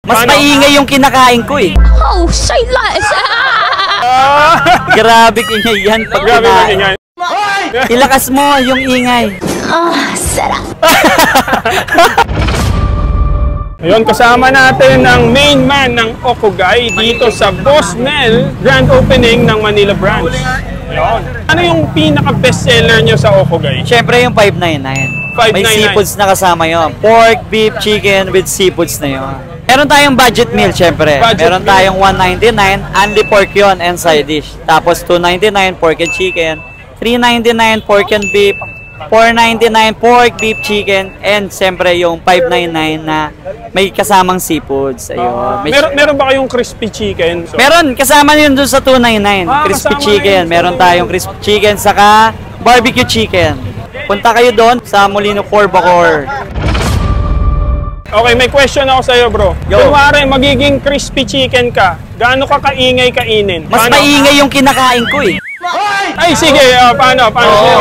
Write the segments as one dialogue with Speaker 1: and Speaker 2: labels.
Speaker 1: Mas maingay yung kinakain ko eh.
Speaker 2: Oh, say less.
Speaker 1: Grabe ingay yan pag
Speaker 3: Grabe
Speaker 1: kinain.
Speaker 3: ingay.
Speaker 1: Ilakas mo yung ingay.
Speaker 2: Sarap.
Speaker 3: Ayun, kasama natin ang main man ng Okugay dito sa Boss Mel grand opening ng Manila branch. Ayun. Ano yung pinaka-best seller nyo sa Okugay?
Speaker 1: Siyempre yung 599. May
Speaker 3: 599.
Speaker 1: seafoods na kasama yun. Pork, beef, chicken with seafoods na yun. Meron tayong budget meal siyempre. Meron tayong 199, only pork yun and side dish. Tapos 299 pork and chicken, 399 pork and beef, 499 pork, beef, chicken, and siyempre yung 599 na may kasamang seafoods. Ayun.
Speaker 3: Meron ba kayong crispy chicken? So,
Speaker 1: Meron, kasama yun dun sa 299. Crispy
Speaker 3: kasama
Speaker 1: chicken.
Speaker 3: na yun.
Speaker 1: Meron tayong crispy chicken saka barbecue chicken. Punta kayo doon sa Molino 4 Bacoor.
Speaker 3: Okay, may question ako sa'yo, bro.
Speaker 1: Yo.
Speaker 3: Kunwari, magiging crispy chicken ka, gaano ka kaingay kainin?
Speaker 1: Mas
Speaker 3: Paano?
Speaker 1: maingay yung kinakain ko eh.
Speaker 3: Ay, sige, paano?
Speaker 1: Oo.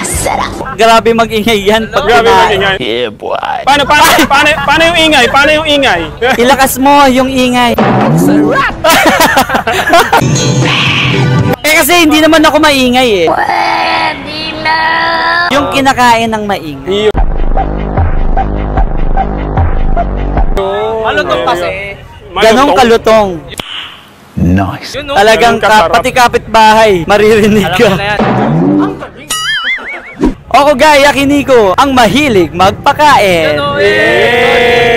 Speaker 2: Sarap.
Speaker 1: Grabe mag-ingay yan pag
Speaker 3: Grabe
Speaker 1: kinain.
Speaker 3: magingay.
Speaker 1: Yeah, boy.
Speaker 3: Paano yung ingay? Paano yung ingay?
Speaker 1: Ilakas mo yung ingay.
Speaker 2: Sarap.
Speaker 1: Kasi hindi naman ako maingay eh.
Speaker 2: Pwede na.
Speaker 1: Yung kinakain ng maingay.
Speaker 3: Malutong kasi.
Speaker 1: Ganong kalutong.
Speaker 4: Nice.
Speaker 1: Talagang
Speaker 3: Ganun kasarap.
Speaker 1: pati kapitbahay, maririnig ka. Okugay, Yakiniko, ang mahilig magpakain.
Speaker 3: Eh!